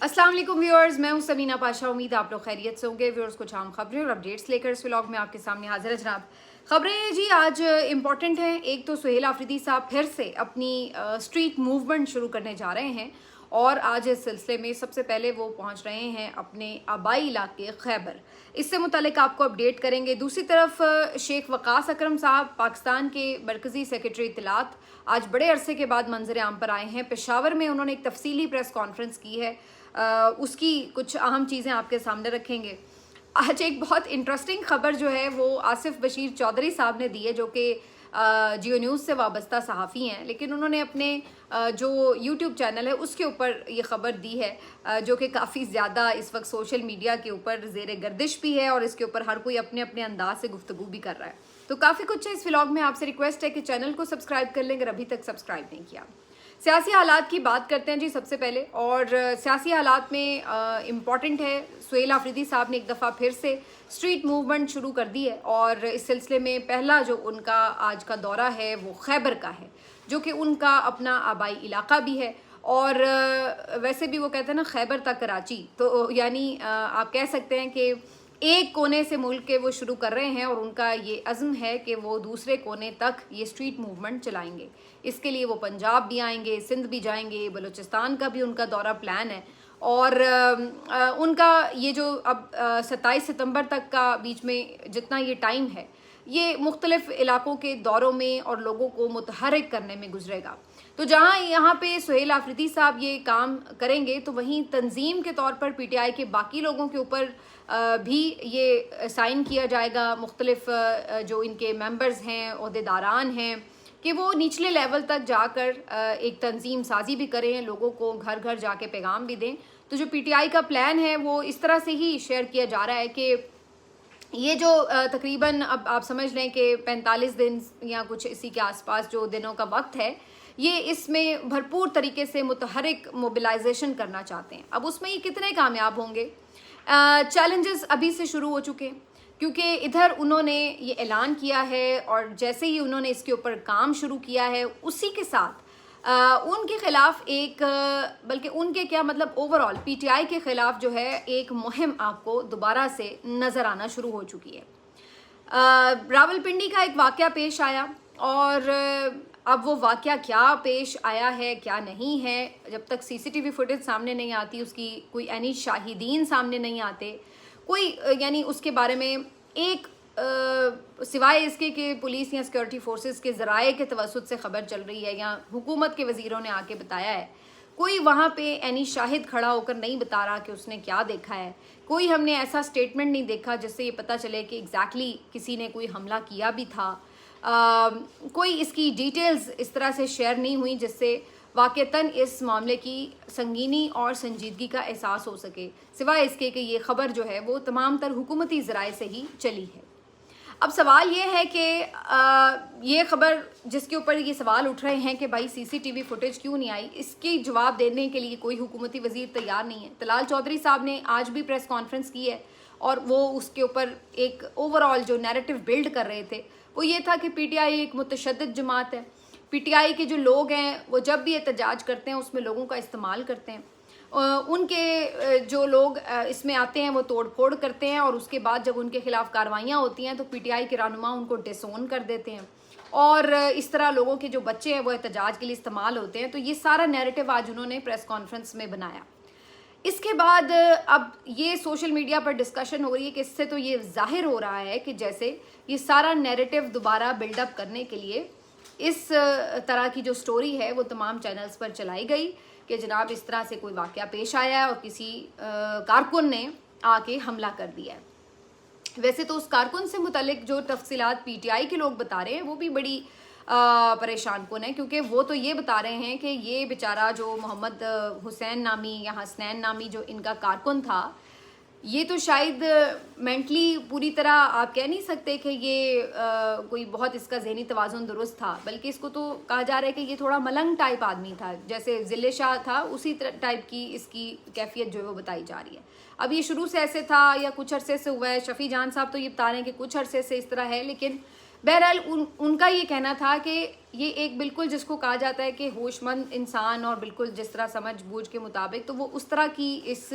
अस्सलाम वालेकुम व्यूअर्स, मैं हूं समीना पाशा। उम्मीद आप लोग खैरियत से होंगे। व्यूअर्स, कुछ आम खबरें और अपडेट्स लेकर इस व्लॉग में आपके सामने हाजिर है जनाब। खबरें जी आज इम्पॉर्टेंट हैं। एक तो सुहेल आफरीदी साहब फिर से अपनी स्ट्रीट मूवमेंट शुरू करने जा रहे हैं और आज इस सिलसिले में सबसे पहले वो पहुंच रहे हैं अपने आबाई इलाके खैबर। इससे मुतालिक आपको अपडेट करेंगे। दूसरी तरफ शेख वकास अकरम साहब पाकिस्तान के मरकजी सेक्रेटरी इत्तलात आज बड़े अरसे के बाद मंजर आम पर आए हैं। पेशावर में उन्होंने एक तफसीली प्रेस कॉन्फ्रेंस की है। उसकी कुछ अहम चीज़ें आपके सामने रखेंगे। आज एक बहुत इंटरेस्टिंग खबर जो है वो आसिफ बशीर चौधरी साहब ने दी है, जो कि जियो न्यूज़ से वाबस्ता सहाफ़ी हैं, लेकिन उन्होंने अपने जो यूट्यूब चैनल है उसके ऊपर ये ख़बर दी है, जो कि काफ़ी ज़्यादा इस वक्त सोशल मीडिया के ऊपर ज़ेर गर्दिश भी है और इसके ऊपर हर कोई अपने अपने अंदाज से गुफ्तगू भी कर रहा है। तो काफ़ी कुछ है इस व्लॉग में। आपसे रिक्वेस्ट है कि चैनल को सब्सक्राइब कर लें अगर अभी तक सब्सक्राइब नहीं किया। सियासी हालात की बात करते हैं जी सबसे पहले, और सियासी हालात में इम्पॉर्टेंट है सुहेल आफरीदी साहब ने एक दफ़ा फिर से स्ट्रीट मूवमेंट शुरू कर दी है और इस सिलसिले में पहला जो उनका आज का दौरा है वो खैबर का है, जो कि उनका अपना आबाई इलाका भी है। और वैसे भी वो कहते हैं ना खैबर तक कराची, तो यानी आप कह सकते हैं कि एक कोने से मुल्क के वो शुरू कर रहे हैं और उनका ये अज़्म है कि वो दूसरे कोने तक ये स्ट्रीट मूवमेंट चलाएंगे। इसके लिए वो पंजाब भी आएंगे, सिंध भी जाएंगे, बलूचिस्तान का भी उनका दौरा प्लान है। और उनका ये जो अब 27 सितंबर तक का बीच में जितना ये टाइम है, ये मुख्तलिफ इलाकों के दौरों में और लोगों को मुतहरिक करने में गुजरेगा। तो जहाँ यहाँ पे सुहेल आफरीदी साहब ये काम करेंगे, तो वहीं तंजीम के तौर पर पीटीआई के बाकी लोगों के ऊपर भी ये साइन किया जाएगा, मुख्तलिफ जो इनके मेंबर्स हैं, ओहदेदारान हैं, कि वो निचले लेवल तक जाकर एक तंजीम साजी भी करें, लोगों को घर घर जाके पैगाम भी दें। तो जो पीटीआई का प्लान है वो इस तरह से ही शेयर किया जा रहा है कि ये जो तकरीबन अब आप समझ लें कि 45 दिन या कुछ इसी के आसपास जो दिनों का वक्त है, ये इसमें भरपूर तरीके से मुतहरिक मोबिलाइजेशन करना चाहते हैं। अब उसमें ये कितने कामयाब होंगे, चैलेंजेस अभी से शुरू हो चुके हैं, क्योंकि इधर उन्होंने ये ऐलान किया है और जैसे ही उन्होंने इसके ऊपर काम शुरू किया है उसी के साथ उनके खिलाफ एक बल्कि उनके क्या मतलब ओवरऑल पीटीआई के खिलाफ जो है एक मुहिम आपको दोबारा से नज़र आना शुरू हो चुकी है। रावलपिंडी का एक वाक़या पेश आया और अब वो वाक़या क्या पेश आया है क्या नहीं है, जब तक सीसीटीवी फुटेज सामने नहीं आती, उसकी कोई यानी शाहिदीन सामने नहीं आते, कोई यानी उसके बारे में एक सिवाय इसके कि पुलिस या सिक्योरिटी फोर्सेस के ज़राए के तवस्सुत से ख़बर चल रही है या हुकूमत के वज़ीरों ने आके बताया है, कोई वहाँ पे यानी शाहिद खड़ा होकर नहीं बता रहा कि उसने क्या देखा है। कोई हमने ऐसा स्टेटमेंट नहीं देखा जिससे ये पता चले कि एग्जैक्टली किसी ने कोई हमला किया भी था। कोई इसकी डिटेल्स इस तरह से शेयर नहीं हुई जिससे वाक़तन इस मामले की संगीनी और संजीदगी का एहसास हो सके, सिवाय इसके कि ये ख़बर जो है वो तमाम तर हुकूमती ज़राए से ही चली है। अब सवाल ये है कि ये ख़बर जिसके ऊपर ये सवाल उठ रहे हैं कि भाई सीसीटीवी फुटेज क्यों नहीं आई, इसकी जवाब देने के लिए कोई हुकूमती वज़ीर तैयार नहीं है। तलाल चौधरी साहब ने आज भी प्रेस कॉन्फ्रेंस की है और वो उसके ऊपर एक ओवरऑल जो नैरेटिव बिल्ड कर रहे थे वो ये था कि पीटीआई एक मुतशद्दिद जमात है। पीटीआई के जो लोग हैं वो जब भी एहतजाज करते हैं उसमें लोगों का इस्तेमाल करते हैं। उनके जो लोग इसमें आते हैं वो तोड़ फोड़ करते हैं और उसके बाद जब उनके खिलाफ कार्रवाइयाँ होती हैं तो पीटीआई के रहनुमा उनको डिसोन कर देते हैं और इस तरह लोगों के जो बच्चे हैं वो एहतजाज के लिए इस्तेमाल होते हैं। तो ये सारा नैरेटिव आज उन्होंने प्रेस कॉन्फ्रेंस में बनाया। इसके बाद अब ये सोशल मीडिया पर डिस्कशन हो रही है कि इससे तो ये जाहिर हो रहा है कि जैसे ये सारा नैरेटिव दोबारा बिल्डअप करने के लिए इस तरह की जो स्टोरी है वो तमाम चैनल्स पर चलाई गई कि जनाब इस तरह से कोई वाक़या पेश आया है और किसी कारकुन ने आके हमला कर दिया है। वैसे तो उस कारकुन से मुतल्लिक जो तफसीलात पीटीआई के लोग बता रहे हैं वो भी बड़ी परेशान कुन है, क्योंकि वो तो ये बता रहे हैं कि ये बेचारा जो मोहम्मद हुसैन नामी या हसनैन नामी जो इनका कारकुन था, ये तो शायद मेंटली पूरी तरह आप कह नहीं सकते कि ये कोई बहुत इसका जहनी तवाज़ुन दुरुस्त था, बल्कि इसको तो कहा जा रहा है कि ये थोड़ा मलंग टाइप आदमी था, जैसे ज़िले शाह था उसी टाइप की इसकी कैफियत जो है वो बताई जा रही है। अब ये शुरू से ऐसे था या कुछ अरसे से हुआ है, शफ़ी जान साहब तो ये बता रहे हैं कि कुछ अरसे से इस तरह है, लेकिन बहरहाल उनका ये कहना था कि ये एक बिल्कुल जिसको कहा जाता है कि होशमंद इंसान और बिल्कुल जिस तरह समझ बूझ के मुताबिक, तो वो उस तरह की इस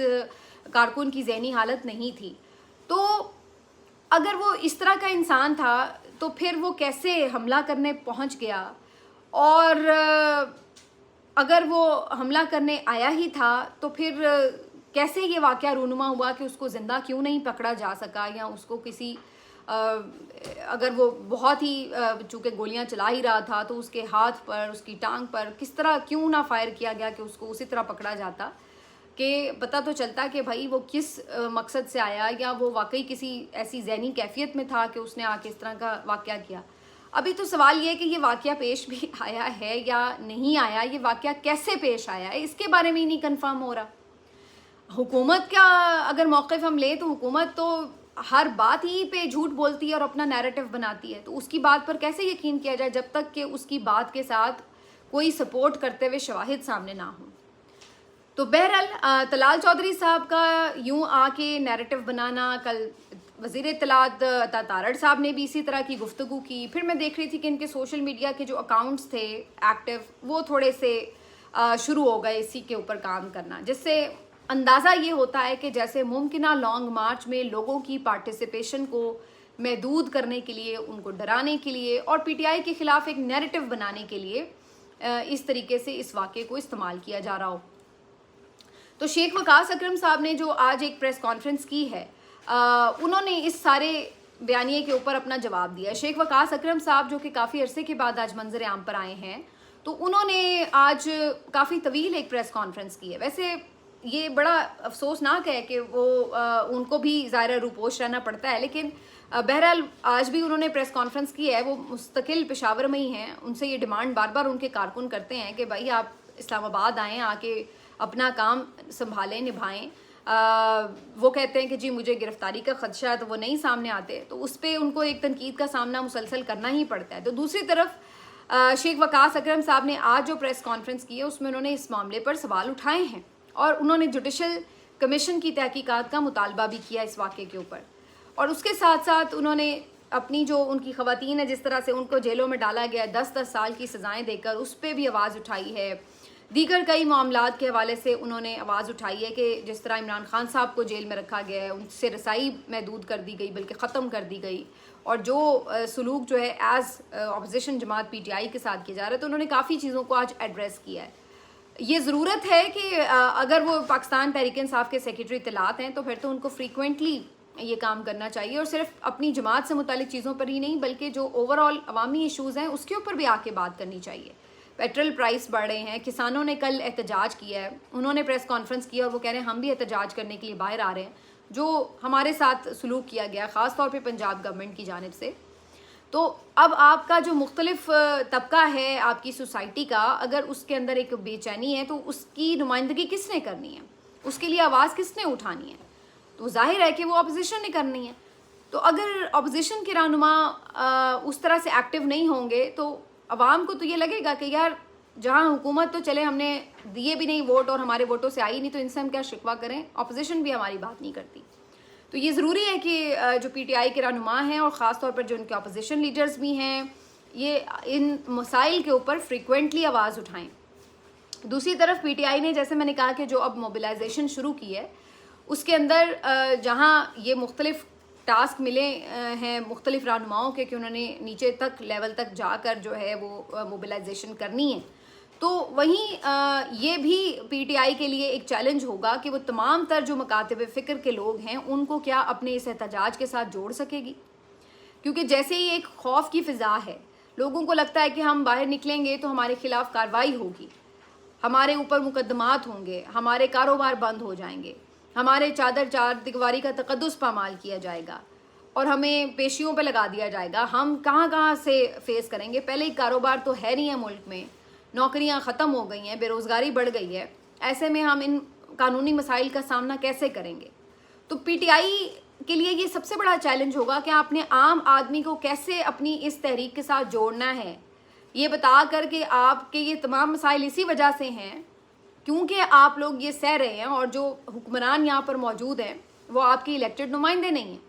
कारकुन की ज़हनी हालत नहीं थी। तो अगर वो इस तरह का इंसान था तो फिर वो कैसे हमला करने पहुंच गया, और अगर वो हमला करने आया ही था तो फिर कैसे ये वाक़या रूनुमा हुआ कि उसको ज़िंदा क्यों नहीं पकड़ा जा सका, या उसको किसी अगर वो बहुत ही चूँकि गोलियां चला ही रहा था तो उसके हाथ पर, उसकी टांग पर किस तरह क्यों ना फायर किया गया कि उसको उसी तरह पकड़ा जाता, कि पता तो चलता कि भाई वो किस मकसद से आया, या वो वाकई किसी ऐसी ज़हनी कैफियत में था कि उसने आके इस तरह का वाक़या किया। अभी तो सवाल ये है कि ये वाक़या पेश भी आया है या नहीं आया, ये वाक़या कैसे पेश आया है, इसके बारे में ही नहीं कन्फर्म हो रहा। हुकूमत का अगर मौक़िफ़ हम लें तो हुकूमत तो हर बात ही पे झूठ बोलती है और अपना नैरेटिव बनाती है, तो उसकी बात पर कैसे यकीन किया जाए जब तक कि उसकी बात के साथ कोई सपोर्ट करते हुए शवाहिद सामने ना हो। तो बहरहाल तलाल चौधरी साहब का यूं आके नैरेटिव बनाना, कल वज़ीर इत्तलात अता तारड़ साहब ने भी इसी तरह की गुफ्तगू की। फिर मैं देख रही थी कि इनके सोशल मीडिया के जो अकाउंट्स थे एक्टिव, वो थोड़े से शुरू हो गए इसी के ऊपर काम करना, जिससे अंदाज़ा ये होता है कि जैसे मुमकिना लॉन्ग मार्च में लोगों की पार्टिसिपेशन को महदूद करने के लिए, उनको डराने के लिए और पीटीआई के ख़िलाफ़ एक नैरेटिव बनाने के लिए इस तरीके से इस वाक़े को इस्तेमाल किया जा रहा हो। तो शेख वकास अकरम साहब ने जो आज एक प्रेस कॉन्फ्रेंस की है, उन्होंने इस सारे बयानिए के ऊपर अपना जवाब दिया। शेख वकास अकरम साहब जो कि काफ़ी अरसे के बाद आज मंजर आम पर आए हैं, तो उन्होंने आज काफ़ी तवील एक प्रेस कॉन्फ्रेंस की है। वैसे ये बड़ा अफसोसनाक है कि वो उनको भी ज़ाहिर रूपोश रहना पड़ता है, लेकिन बहरहाल आज भी उन्होंने प्रेस कॉन्फ्रेंस की है। वो मुस्तकिल पेशावर में ही हैं, उनसे ये डिमांड बार बार उनके कारकुन करते हैं कि भाई आप इस्लामाबाद आएँ, आके अपना काम संभालें, निभाएं। वो कहते हैं कि जी मुझे गिरफ्तारी का खदशा है, तो वो नहीं सामने आते, तो उस पर उनको एक तनकीद का सामना मुसलसल करना ही पड़ता है। तो दूसरी तरफ शेख वकास अकरम साहब ने आज जो प्रेस कॉन्फ्रेंस की है उसमें उन्होंने इस मामले पर सवाल उठाए हैं और उन्होंने जुडिशल कमीशन की तहकीकात का मुतालबा भी किया इस वाक़े के ऊपर। और उसके साथ साथ उन्होंने अपनी जो उनकी ख़वातीन है, जिस तरह से उनको जेलों में डाला गया 10-10 साल की सज़ाएँ देकर, उस पर भी आवाज़ उठाई है। दीगर कई मामलात के हवाले से उन्होंने आवाज़ उठाई है कि जिस तरह इमरान खान साहब को जेल में रखा गया है, उनसे रसाई महदूद कर दी गई, बल्कि ख़त्म कर दी गई, और जो सलूक जो है एज़ अपोजिशन जमात पीटीआई के साथ किया जा रहा है, तो उन्होंने काफ़ी चीज़ों को आज एड्रेस किया है। ये ज़रूरत है कि अगर वो पाकिस्तान तहरीक इंसाफ के सेक्रेटरी इत्तलात हैं तो फिर तो उनको फ्रीक्वेंटली ये काम करना चाहिए, और सिर्फ अपनी जमात से मुतालिक चीज़ों पर ही नहीं बल्कि जो ओवरऑल अवामी इशूज़ हैं उसके ऊपर भी आके बात करनी चाहिए। पेट्रोल प्राइस बढ़ रहे हैं, किसानों ने कल एहतजाज किया है, उन्होंने प्रेस कॉन्फ्रेंस किया और वो कह रहे हैं हम भी एहतजाज करने के लिए बाहर आ रहे हैं, जो हमारे साथ सलूक किया गया ख़ास तौर पे पंजाब गवर्नमेंट की जानिब से। तो अब आपका जो मुख्तलिफ तबका है आपकी सोसाइटी का, अगर उसके अंदर एक बेचैनी है तो उसकी नुमाइंदगी किसने करनी है, उसके लिए आवाज़ किसने उठानी है? तो जाहिर है कि वो अपोजिशन ने करनी है। तो अगर अपोजिशन के रहनुमा उस तरह से एक्टिव नहीं होंगे तो अवाम को तो ये लगेगा कि यार जहाँ हुकूमत तो चले हमने दिए भी नहीं वोट और हमारे वोटों से आई नहीं, तो इनसे हम क्या शिकवा करें, अपोजिशन भी हमारी बात नहीं करती। तो ये ज़रूरी है कि जो पीटीआई के रहनुमा हैं और ख़ास तौर पर जो उनके अपोजिशन लीडर्स भी हैं, ये इन मसाइल के ऊपर फ्रीक्वेंटली आवाज़ उठाएं। दूसरी तरफ पीटीआई ने, जैसे मैंने कहा कि जो अब मोबिलाइजेशन शुरू की है, उसके अंदर जहाँ ये मुख्तलिफ टास्क मिले हैं मुख्तलिफ रहनुमाओं के कि उन्होंने नीचे तक लेवल तक जाकर जो है वो मोबिलाइजेशन करनी है, तो वहीं ये भी पीटीआई के लिए एक चैलेंज होगा कि वो तमाम तर जो मकातब फ़िक्र के लोग हैं उनको क्या अपने इस एहतजाज के साथ जोड़ सकेगी। क्योंकि जैसे ही एक खौफ की फ़िज़ा है, लोगों को लगता है कि हम बाहर निकलेंगे तो हमारे ख़िलाफ़ कार्रवाई होगी, हमारे ऊपर मुकदमात होंगे, हमारे कारोबार बंद हो जाएंगे, हमारे चार दिगवारी का तकद्दुस पामाल किया जाएगा और हमें पेशियों पे लगा दिया जाएगा। हम कहाँ से फेस करेंगे? पहले ही कारोबार तो है नहीं है मुल्क में, नौकरियां ख़त्म हो गई हैं, बेरोज़गारी बढ़ गई है, ऐसे में हम इन कानूनी मसाइल का सामना कैसे करेंगे? तो पीटीआई के लिए ये सबसे बड़ा चैलेंज होगा कि आपने आम आदमी को कैसे अपनी इस तहरीक के साथ जोड़ना है, ये बता कर कि आपके ये तमाम मसाइल इसी वजह से हैं क्योंकि आप लोग ये सह रहे हैं और जो हुक्मरान यहाँ पर मौजूद हैं वो आपके इलेक्टेड नुमाइंदे नहीं हैं।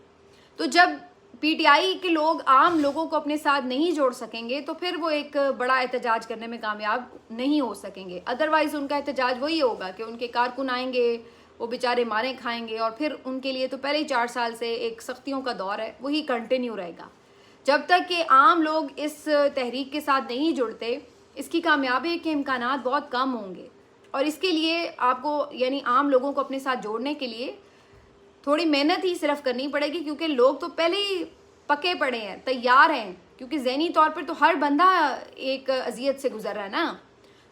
तो जब पीटीआई के लोग आम लोगों को अपने साथ नहीं जोड़ सकेंगे तो फिर वो एक बड़ा एहतजाज करने में कामयाब नहीं हो सकेंगे। अदरवाइज़ उनका एहतजाज वही होगा कि उनके कारकुन आएंगे, वो बेचारे मारे खाएंगे, और फिर उनके लिए तो पहले ही 4 साल से एक सख्तियों का दौर है, वही कंटिन्यू रहेगा। जब तक कि आम लोग इस तहरीक के साथ नहीं जुड़ते, इसकी कामयाबी के इम्कानात बहुत कम होंगे। और इसके लिए आपको यानी आम लोगों को अपने साथ जोड़ने के लिए थोड़ी मेहनत ही सिर्फ करनी पड़ेगी, क्योंकि लोग तो पहले ही पके पड़े हैं, तैयार हैं, क्योंकि ज़हनी तौर पर तो हर बंदा एक अजियत से गुजर रहा है ना।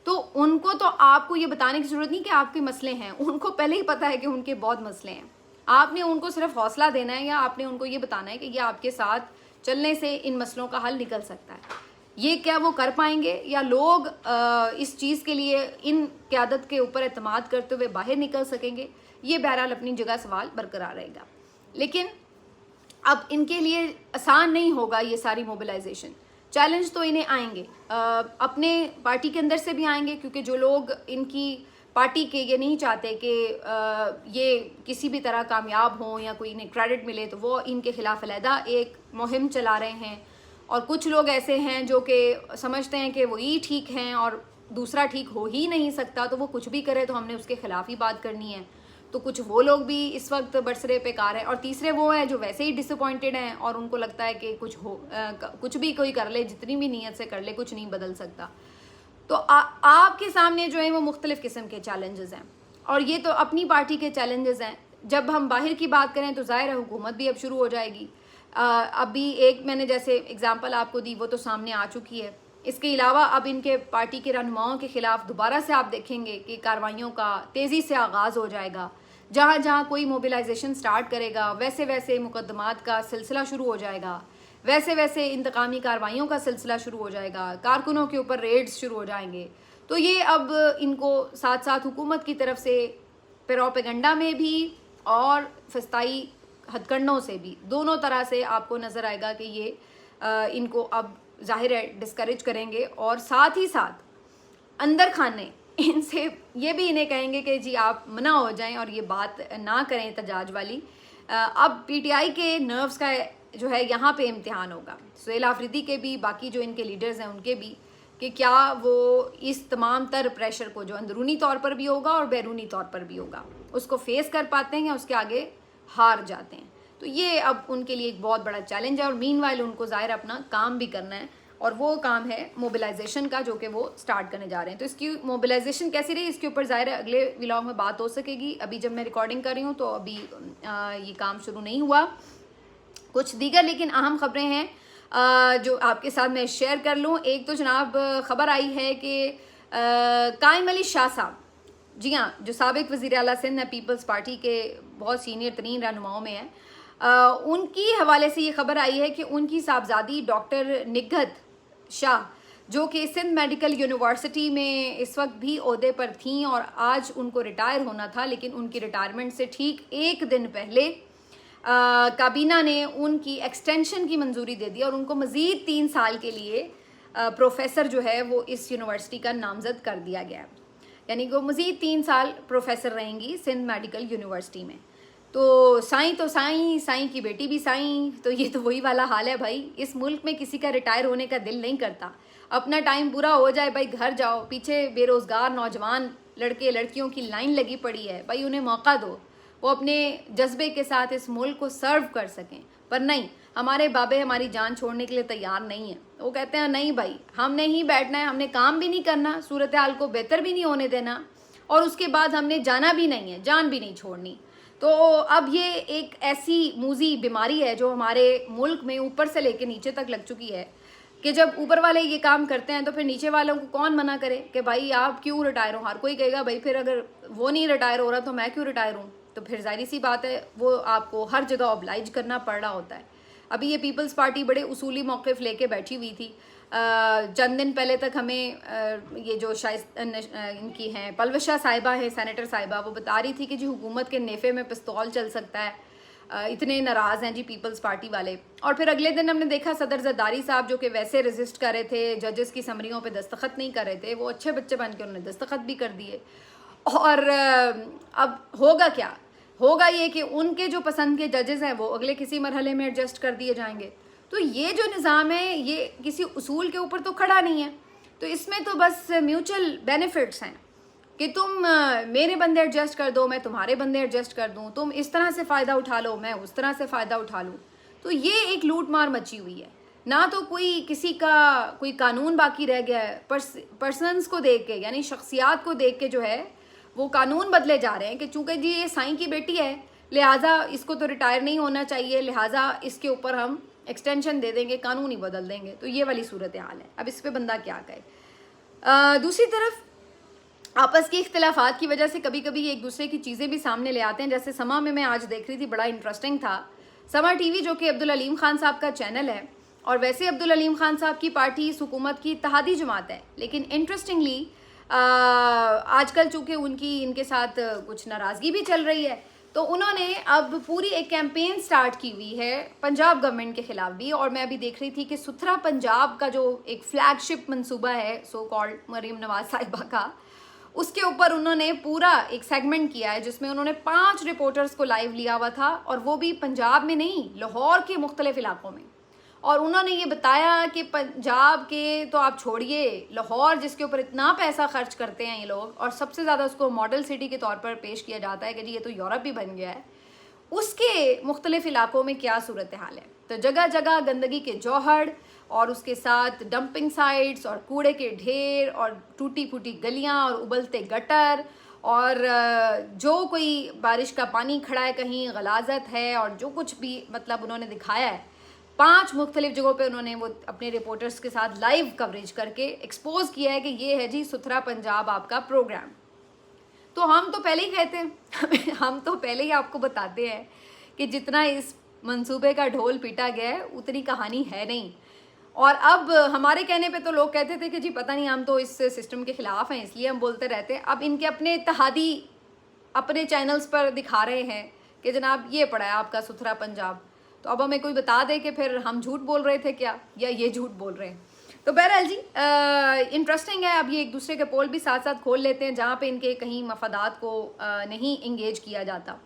तो उनको तो आपको ये बताने की ज़रूरत नहीं कि आपके मसले हैं, उनको पहले ही पता है कि उनके बहुत मसले हैं। आपने उनको सिर्फ हौसला देना है या आपने उनको ये बताना है कि ये आपके साथ चलने से इन मसलों का हल निकल सकता है। ये क्या वो कर पाएंगे या लोग इस चीज़ के लिए इन क़यादत के ऊपर एतमाद करते हुए बाहर निकल सकेंगे, ये बहरहाल अपनी जगह सवाल बरकरार रहेगा। लेकिन अब इनके लिए आसान नहीं होगा ये सारी मोबिलाइजेशन। चैलेंज तो इन्हें आएंगे, अपने पार्टी के अंदर से भी आएंगे, क्योंकि जो लोग इनकी पार्टी के ये नहीं चाहते कि ये किसी भी तरह कामयाब हों या कोई इन्हें क्रेडिट मिले, तो वो इनके खिलाफ अलहदा एक मुहिम चला रहे हैं। और कुछ लोग ऐसे हैं जो कि समझते हैं कि वही ठीक हैं और दूसरा ठीक हो ही नहीं सकता, तो वो कुछ भी करे तो हमने उसके खिलाफ ही बात करनी है। तो कुछ वो लोग भी इस वक्त बरसरे पे कार हैं, और तीसरे वो हैं जो वैसे ही डिसअपॉइंटेड हैं और उनको लगता है कि कुछ भी कोई कर ले, जितनी भी नीयत से कर ले, कुछ नहीं बदल सकता। तो आपके सामने जो है वो मुख्तलिफ़ किस्म के चैलेंजेस हैं, और ये तो अपनी पार्टी के चैलेंजेस हैं। जब हम बाहर की बात करें तो ज़ाहिर है हुकूमत भी अब शुरू हो जाएगी। अभी एक मैंने जैसे एग्जांपल आपको दी, वो तो सामने आ चुकी है। इसके अलावा अब इनके पार्टी के रहनुमाओं के खिलाफ दोबारा से आप देखेंगे कि कार्रवाइयों का तेज़ी से आगाज़ हो जाएगा। जहाँ जहाँ कोई मोबिलाइजेशन स्टार्ट करेगा, वैसे वैसे मुकदमात का सिलसिला शुरू हो जाएगा, वैसे वैसे इंतकामी कार्रवाइयों का सिलसिला शुरू हो जाएगा, कारकुनों के ऊपर रेड्स शुरू हो जाएंगे। तो ये अब इनको साथ साथ हुकूमत की तरफ से प्रोपेगेंडा में भी और फस्ताई हथकंडों से भी, दोनों तरह से आपको नज़र आएगा कि ये इनको अब जाहिर है डिस्करेज करेंगे, और साथ ही साथ अंदर खाने इनसे ये भी इन्हें कहेंगे कि जी आप मना हो जाएं और ये बात ना करें एहतजाज वाली। अब पीटीआई के नर्व्स का जो है यहाँ पे इम्तिहान होगा, सुहेल आफरीदी के भी, बाकी जो इनके लीडर्स हैं उनके भी, कि क्या वो इस तमाम तर प्रेशर को जो अंदरूनी तौर पर भी होगा और बैरूनी तौर पर भी होगा, उसको फेस कर पाते हैं या उसके आगे हार जाते हैं। तो ये अब उनके लिए एक बहुत बड़ा चैलेंज है, और मीनवाइल उनको ज़ाहिर अपना काम भी करना है, और वो काम है मोबिलाइजेशन का, जो कि वो स्टार्ट करने जा रहे हैं। तो इसकी मोबिलाइजेशन कैसी रही, इसके ऊपर ज़ाहिर है अगले व्लॉग में बात हो सकेगी। अभी जब मैं रिकॉर्डिंग कर रही हूँ तो अभी ये काम शुरू नहीं हुआ। कुछ दीगर लेकिन अहम खबरें हैं जो आपके साथ मैं शेयर कर लूँ। एक तो जनाब ख़बर आई है कि कायम अली शाह साहब, जी हाँ, जो साबिक वज़ीर आला सिंध है, पीपल्स पार्टी के बहुत सीनियर तरीन रहनुमाओं में हैं, उनकी हवाले से ये खबर आई है कि उनकी साहबजादी डॉक्टर निगहत शाह, जो कि सिंध मेडिकल यूनिवर्सिटी में इस वक्त भी ओहदे पर थीं और आज उनको रिटायर होना था, लेकिन उनकी रिटायरमेंट से ठीक एक दिन पहले काबीना ने उनकी एक्सटेंशन की मंजूरी दे दी और उनको मज़ीद 3 साल के लिए प्रोफेसर जो है वो इस यूनिवर्सिटी का नामज़द कर दिया गया है। यानी कि वो मज़ीद 3 साल प्रोफेसर रहेंगी सिंध मेडिकल यूनिवर्सिटी में। तो साईं तो साईं, साईं की बेटी भी साईं, तो ये तो वही वाला हाल है भाई। इस मुल्क में किसी का रिटायर होने का दिल नहीं करता, अपना टाइम पूरा हो जाए भाई घर जाओ। पीछे बेरोज़गार नौजवान लड़के लड़कियों की लाइन लगी पड़ी है भाई, उन्हें मौका दो, वो अपने जज्बे के साथ इस मुल्क को सर्व कर सकें। पर नहीं, हमारे बाबे हमारी जान छोड़ने के लिए तैयार नहीं है। वो कहते हैं नहीं भाई, हमने ही बैठना है, हमने काम भी नहीं करना, सूरत हाल को बेहतर भी नहीं होने देना, और उसके बाद हमने जाना भी नहीं है, जान भी नहीं छोड़नी। तो अब ये एक ऐसी मूजी बीमारी है जो हमारे मुल्क में ऊपर से लेकर नीचे तक लग चुकी है कि जब ऊपर वाले ये काम करते हैं तो फिर नीचे वालों को कौन मना करे कि भाई आप क्यों रिटायर हो। हर कोई कहेगा भाई फिर अगर वो नहीं रिटायर हो रहा तो मैं क्यों रिटायर हूँ। तो फिर जाहिर सी बात है वो आपको हर जगह ऑब्लाइज करना पड़ रहा होता है। अभी ये पीपल्स पार्टी बड़े उसूली मौक़िफ़ लेके बैठी हुई थी। चंद दिन पहले तक हमें ये जो इनकी हैं पलवशा साहिबा है, सेनेटर साहिबा, वो बता रही थी कि जी हुकूमत के नेफे में पिस्तौल चल सकता है, इतने नाराज़ हैं जी पीपल्स पार्टी वाले। और फिर अगले दिन हमने देखा सदर जरदारी साहब जो कि वैसे रेजिस्ट कर रहे थे, जजेस की समरियों पे दस्तखत नहीं कर रहे थे, वो अच्छे बच्चे बन के उन्होंने दस्तखत भी कर दिए। और अब होगा क्या, होगा ये कि उनके जो पसंद के जजेस हैं वो अगले किसी मरहले में एडजस्ट कर दिए जाएंगे। तो ये जो निज़ाम है ये किसी उसूल के ऊपर तो खड़ा नहीं है। तो इसमें तो बस म्यूचुअल बेनिफिट्स हैं कि तुम मेरे बंदे एडजस्ट कर दो, मैं तुम्हारे बंदे एडजस्ट कर दूं, तुम इस तरह से फ़ायदा उठा लो, मैं उस तरह से फ़ायदा उठा लूँ। तो ये एक लूट मार मची हुई है, ना तो कोई किसी का कोई कानून बाकी रह गया है। पर्सनस को देख के, यानी शख्सियात को देख के जो है वो कानून बदले जा रहे हैं कि चूँकि जी ये साईं की बेटी है लिहाजा इसको तो रिटायर नहीं होना चाहिए, लिहाजा इसके ऊपर हम एक्सटेंशन दे देंगे, कानून ही बदल देंगे। तो ये वाली सूरत हाल है। अब इस पर बंदा क्या कहे। दूसरी तरफ आपस की इख्तिलाफात की वजह से कभी कभी एक दूसरे की चीज़ें भी सामने ले आते हैं। जैसे समा में मैं आज देख रही थी, बड़ा इंटरेस्टिंग था। समा टीवी जो कि अब्दुल अलीम खान साहब का चैनल है, और वैसे अब्दुल अलीम खान साहब की पार्टी इस हुकूमत की इत्तेहादी जमात है, लेकिन इंटरेस्टिंगली आजकल चूँकि इनके साथ कुछ नाराज़गी भी चल रही है, तो उन्होंने अब पूरी एक कैंपेन स्टार्ट की हुई है पंजाब गवर्नमेंट के ख़िलाफ़ भी। और मैं अभी देख रही थी कि सुथरा पंजाब का जो एक फ्लैगशिप मंसूबा है सो कॉल्ड मरीम नवाज साहिबा का, उसके ऊपर उन्होंने पूरा एक सेगमेंट किया है जिसमें उन्होंने 5 रिपोर्टर्स को लाइव लिया हुआ था, और वो भी पंजाब में नहीं, लाहौर के मुख्तलिफ इलाकों में। और उन्होंने ये बताया कि पंजाब के तो आप छोड़िए, लाहौर जिसके ऊपर इतना पैसा खर्च करते हैं ये लोग, और सबसे ज़्यादा उसको मॉडल सिटी के तौर पर पेश किया जाता है कि जी ये तो यूरोप भी बन गया है, उसके मुख्तलिफ इलाकों में क्या सूरत हाल है। तो जगह जगह गंदगी के जौहर, और उसके साथ डंपिंग साइट्स और कूड़े के ढेर, और टूटी फूटी गलियां और उबलते गटर, और जो कोई बारिश का पानी खड़ा है कहीं गलाजत है, और जो कुछ भी मतलब उन्होंने दिखाया है 5 मुख्तलिफ जगहों पे उन्होंने वो अपने रिपोर्टर्स के साथ लाइव कवरेज करके एक्सपोज किया है कि ये है जी सुथरा पंजाब आपका प्रोग्राम। तो हम तो पहले ही कहते हैं हम तो पहले ही आपको बताते हैं कि जितना इस मंसूबे का ढोल पीटा गया है उतनी कहानी है नहीं। और अब हमारे कहने पे तो लोग कहते थे कि जी पता नहीं, हम तो इस सिस्टम के ख़िलाफ़ हैं इसलिए हम बोलते रहते हैं। अब इनके अपने इत्तेहादी अपने चैनल्स पर दिखा रहे हैं कि जनाब ये पड़ा है आपका सुथरा पंजाब। तो अब हमें कोई बता दे कि फिर हम झूठ बोल रहे थे क्या, या ये झूठ बोल रहे हैं। तो बहरहाल जी इंटरेस्टिंग है। अब ये एक दूसरे के पोल भी साथ साथ खोल लेते हैं जहाँ पे इनके कहीं मफादात को नहीं इंगेज किया जाता।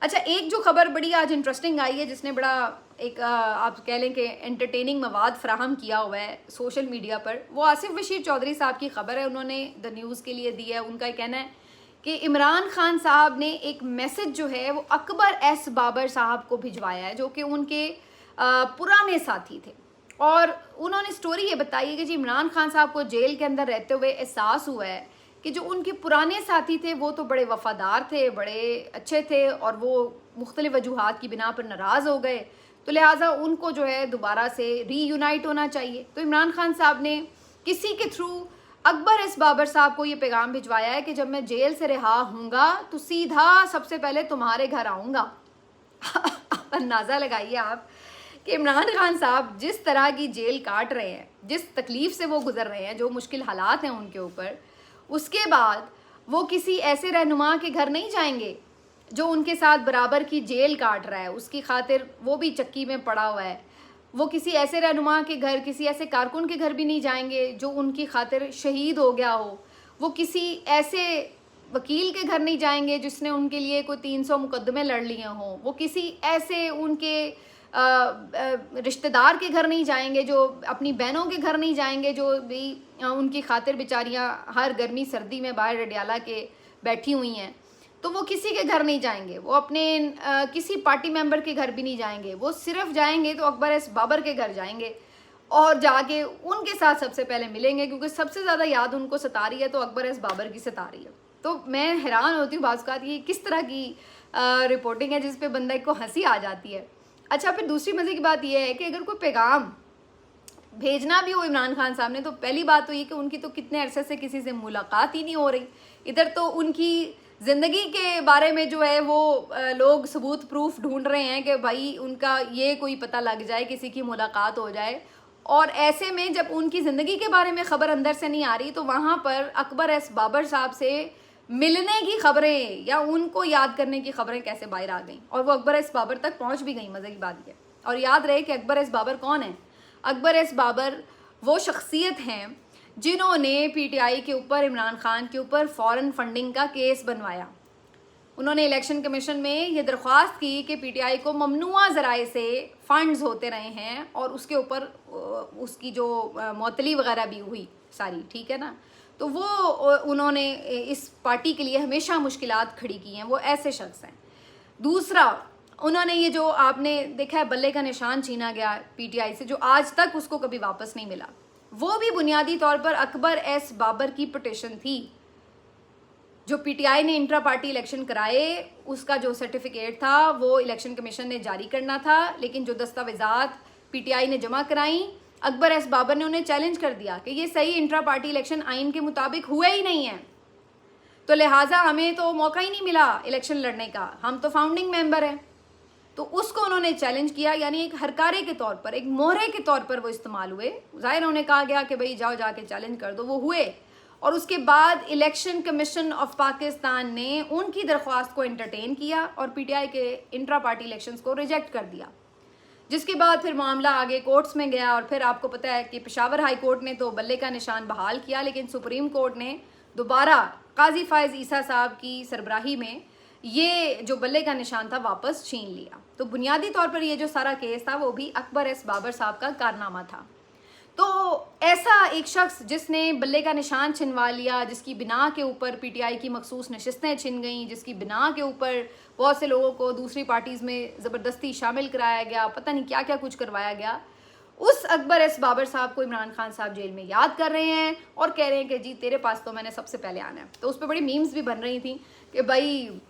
अच्छा, एक जो खबर बड़ी आज इंटरेस्टिंग आई है जिसने बड़ा एक आप कह लें कि एंटरटेनिंग मवाद फ्राहम किया हुआ है सोशल मीडिया पर, वो आसिफ बशीर चौधरी साहब की खबर है, उन्होंने द न्यूज़ के लिए दी है। उनका कहना है कि इमरान खान साहब ने एक मैसेज जो है वो अकबर एस बाबर साहब को भिजवाया है, जो कि उनके पुराने साथी थे। और उन्होंने स्टोरी ये बताई है कि जी इमरान खान साहब को जेल के अंदर रहते हुए एहसास हुआ है कि जो उनके पुराने साथी थे वो तो बड़े वफ़ादार थे, बड़े अच्छे थे, और वो मुख्तलिफ़ वजूहात की बिना पर नाराज़ हो गए, तो लिहाजा उनको जो है दोबारा से रीयूनाइट होना चाहिए। तो इमरान खान साहब ने किसी के थ्रू अकबर एस बाबर साहब को ये पैगाम भिजवाया है कि जब मैं जेल से रिहा हूँगा तो सीधा सबसे पहले तुम्हारे घर आऊँगा। अंदाज़ा लगाइए आप कि इमरान खान साहब जिस तरह की जेल काट रहे हैं, जिस तकलीफ़ से वो गुजर रहे हैं, जो मुश्किल हालात हैं उनके ऊपर, उसके बाद वो किसी ऐसे रहनुमा के घर नहीं जाएंगे जो उनके साथ बराबर की जेल काट रहा है, उसकी खातिर वो भी चक्की में पड़ा हुआ है। वो किसी ऐसे रहनुमा के घर, किसी ऐसे कारकुन के घर भी नहीं जाएंगे जो उनकी खातिर शहीद हो गया हो। वो किसी ऐसे वकील के घर नहीं जाएंगे जिसने उनके लिए कोई 300 मुकदमे लड़ लिए हों। वो किसी ऐसे उनके रिश्तेदार के घर नहीं जाएंगे, जो अपनी बहनों के घर नहीं जाएंगे जो भी उनकी खातिर बेचारियां हर गर्मी सर्दी में बाहर रडियाला के बैठी हुई हैं। तो वो किसी के घर नहीं जाएंगे, वो अपने किसी पार्टी मेंबर के घर भी नहीं जाएंगे। वो सिर्फ जाएंगे तो अकबर एस बाबर के घर जाएंगे और जाके उनके साथ सबसे पहले मिलेंगे, क्योंकि सबसे ज़्यादा याद उनको सता रही है तो अकबर एस बाबर की सता रही है। तो मैं हैरान होती हूँ बाज़ ये किस तरह की रिपोर्टिंग है जिस पे बंदा को हंसी आ जाती है। अच्छा, फिर दूसरी मज़े की बात यह है कि अगर कोई पैगाम भेजना भी हो इमरान खान साहब ने, तो पहली बात तो ये कि उनकी तो कितने अरसे से किसी से मुलाकात ही नहीं हो रही। इधर तो उनकी ज़िंदगी के बारे में जो है वो लोग सबूत प्रूफ ढूंढ रहे हैं कि भाई उनका ये कोई पता लग जाए, किसी की मुलाकात हो जाए। और ऐसे में जब उनकी ज़िंदगी के बारे में ख़बर अंदर से नहीं आ रही, तो वहाँ पर अकबर एस बाबर साहब से मिलने की खबरें या उनको याद करने की खबरें कैसे बाहर आ गई, और वो अकबर एस बाबर तक पहुँच भी गई। मज़े की बात ये, और याद रहे कि अकबर एस बाबर कौन है। अकबर एस बाबर वो शख्सियत हैं जिन्होंने PTI के ऊपर, इमरान खान के ऊपर फ़ॉरेन फंडिंग का केस बनवाया। उन्होंने इलेक्शन कमीशन में ये दरख्वास्त की कि पीटीआई को ममनुआ ज़राए से फंड्स होते रहे हैं और उसके ऊपर उसकी जो मअतली वगैरह भी हुई सारी, ठीक है ना। तो वो उन्होंने इस पार्टी के लिए हमेशा मुश्किलात खड़ी की हैं, वो ऐसे शख्स हैं। दूसरा, उन्होंने ये जो आपने देखा है बल्ले का निशान छीना गया पीटीआई से, जो आज तक उसको कभी वापस नहीं मिला, वो भी बुनियादी तौर पर अकबर एस बाबर की पिटिशन थी। जो पीटीआई ने इंट्रा पार्टी इलेक्शन कराए उसका जो सर्टिफिकेट था वो इलेक्शन कमीशन ने जारी करना था, लेकिन जो दस्तावेजात पीटीआई ने जमा कराई, अकबर एस बाबर ने उन्हें चैलेंज कर दिया कि ये सही इंट्रा पार्टी इलेक्शन आइन के मुताबिक हुए ही नहीं है, तो लिहाजा हमें तो मौका ही नहीं मिला इलेक्शन लड़ने का, हम तो फाउंडिंग मेंबर हैं। तो उसको उन्होंने चैलेंज किया, यानी एक हरकारे के तौर पर, एक मोहरे के तौर पर वो इस्तेमाल हुए। जाहिर है उन्हें कहा गया कि भाई जाओ जाके चैलेंज कर दो, वो हुए। और उसके बाद इलेक्शन कमीशन ऑफ पाकिस्तान ने उनकी दरख्वास्त को एंटरटेन किया और पीटीआई के इंट्रा पार्टी इलेक्शंस को रिजेक्ट कर दिया, जिसके बाद फिर मामला आगे कोर्ट्स में गया। और फिर आपको पता है कि पेशावर हाई कोर्ट ने तो बल्ले का निशान बहाल किया, लेकिन सुप्रीम कोर्ट ने दोबारा काजी फायज ईसा साहब की सरबराही में ये जो बल्ले का निशान था वापस छीन लिया। तो बुनियादी तौर पर ये जो सारा केस था वो भी अकबर एस बाबर साहब का कारनामा था। तो ऐसा एक शख्स जिसने बल्ले का निशान छिनवा लिया, जिसकी बिना के ऊपर पीटीआई की मखसूस नशिस्तें छिन गईं, जिसकी बिना के ऊपर बहुत से लोगों को दूसरी पार्टीज़ में ज़बरदस्ती शामिल कराया गया, पता नहीं क्या क्या कुछ करवाया गया, उस अकबर एस बाबर साहब को इमरान खान साहब जेल में याद कर रहे हैं और कह रहे हैं कि जी तेरे पास तो मैंने सबसे पहले आना है। तो उस पर बड़ी मीम्स भी बन रही थी कि भाई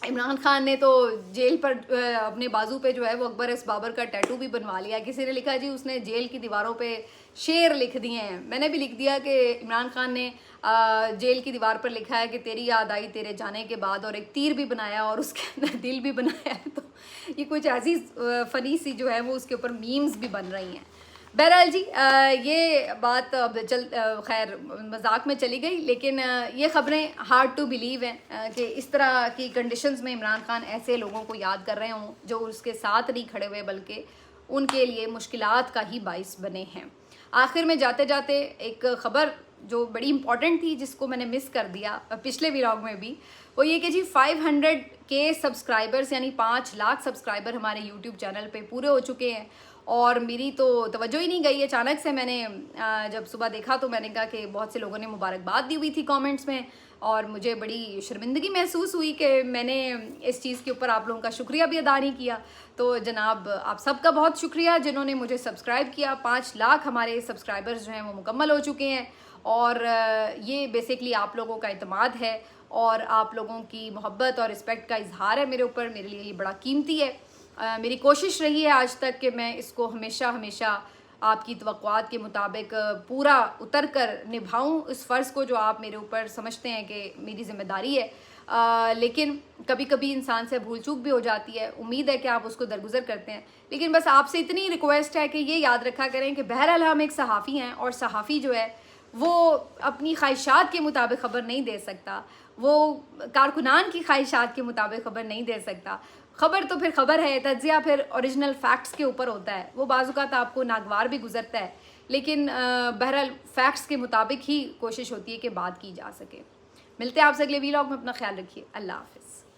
इमरान खान ने तो जेल पर अपने बाजू पे जो है वो अकबर एस बाबर का टैटू भी बनवा लिया। किसी ने लिखा जी उसने जेल की दीवारों पे शेर लिख दिए हैं। मैंने भी लिख दिया कि इमरान खान ने जेल की दीवार पर लिखा है कि तेरी याद आई तेरे जाने के बाद, और एक तीर भी बनाया और उसके अंदर दिल भी बनाया है। तो ये कुछ ऐसी फ़नी सी जो है वो उसके ऊपर मीम्स भी बन रही हैं। बहरहाल जी ये बात अब खैर मजाक में चली गई, लेकिन ये ख़बरें हार्ड टू बिलीव हैं कि इस तरह की कंडीशंस में इमरान खान ऐसे लोगों को याद कर रहे हों जो उसके साथ नहीं खड़े हुए बल्कि उनके लिए मुश्किलात का ही बाइस बने हैं। आखिर में जाते जाते एक ख़बर जो बड़ी इंपॉर्टेंट थी जिसको मैंने मिस कर दिया पिछले व्लॉग में भी, वो ये कि जी 500K सब्सक्राइबर्स यानी 5 लाख सब्सक्राइबर हमारे यूट्यूब चैनल पे पूरे हो चुके हैं। और मेरी तो तवज्जो ही नहीं गई। अचानक से मैंने जब सुबह देखा तो मैंने कहा कि बहुत से लोगों ने मुबारकबाद दी हुई थी कमेंट्स में, और मुझे बड़ी शर्मिंदगी महसूस हुई कि मैंने इस चीज़ के ऊपर आप लोगों का शुक्रिया भी अदा नहीं किया। तो जनाब आप सबका बहुत शुक्रिया जिन्होंने मुझे सब्सक्राइब किया। 5 लाख हमारे सब्सक्राइबर्स जो हैं वो मुकम्मल हो चुके हैं, और ये बेसिकली आप लोगों का इत्मीनान है और आप लोगों की मोहब्बत और रिस्पेक्ट का इजहार है मेरे ऊपर। मेरे लिए ये बड़ा कीमती है। मेरी कोशिश रही है आज तक कि मैं इसको हमेशा हमेशा आपकी तवक्कुआत के मुताबिक पूरा उतर कर निभाऊँ इस फ़र्ज़ को जो आप मेरे ऊपर समझते हैं कि मेरी ज़िम्मेदारी है। लेकिन कभी कभी इंसान से भूल चूक भी हो जाती है। उम्मीद है कि आप उसको दरगुजर करते हैं, लेकिन बस आपसे इतनी रिक्वेस्ट है कि ये याद रखा करें कि बहरहाल हम एक सहाफ़ी हैं, और सहाफ़ी जो है वो अपनी ख्वाहिशात के मुताबिक ख़बर नहीं दे सकता, वो कारकुनान की ख्वाहिशात के मुताबिक ख़बर नहीं दे सकता। ख़बर तो फिर ख़बर है, तज्ज़िया फिर ओरिजिनल फैक्ट्स के ऊपर होता है। वो बाज़-औक़ात आपको नागवार भी गुजरता है, लेकिन बहरहाल फैक्ट्स के मुताबिक ही कोशिश होती है कि बात की जा सके। मिलते हैं आपसे अगले व्लॉग में। अपना ख्याल रखिए। अल्लाह हाफ़िज़।